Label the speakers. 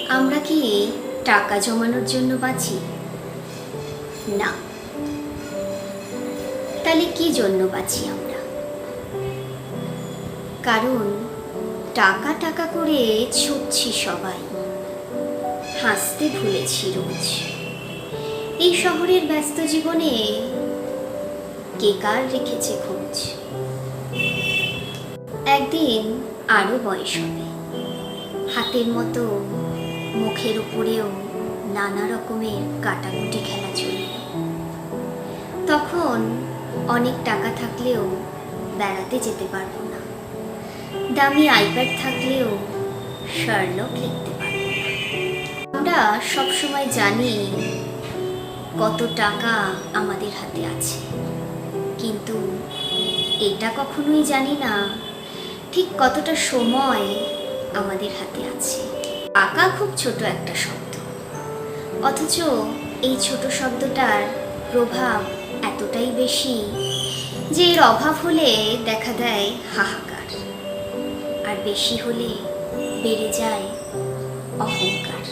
Speaker 1: আমরা কি টাকা জমানোর জন্য বাঁচি? না। তাহলে কি জন্য বাঁচি আমরা? কারণ টাকা টাকা করে ছুটছি সবাই, হাসতে ভুলেছি রোজ। এই শহরের ব্যস্ত জীবনে কে কার রেখেছে খোঁজ? একদিন আরো বয়স হবে, হাতের মতো মুখের উপরেও নানা রকমের কাটাকুটি খেলা চলবে। তখন অনেক টাকা থাকলেও বেড়াতে যেতে পারবো না, দামি আইপ্যাড থাকলেও শার্লক লিখতে পারবো না। আমরা সবসময় জানি কত টাকা আমাদের হাতে আছে, কিন্তু এটা কখনোই জানি না ঠিক কতটা সময় আমাদের হাতে আছে। টাকা খুব ছোট একটা শব্দ, অথচ এই ছোট শব্দটার প্রভাব এতটাই বেশি যে এর অভাব হলে দেখা দেয় হাহাকার, আর বেশি হলে বেড়ে যায় অহংকার।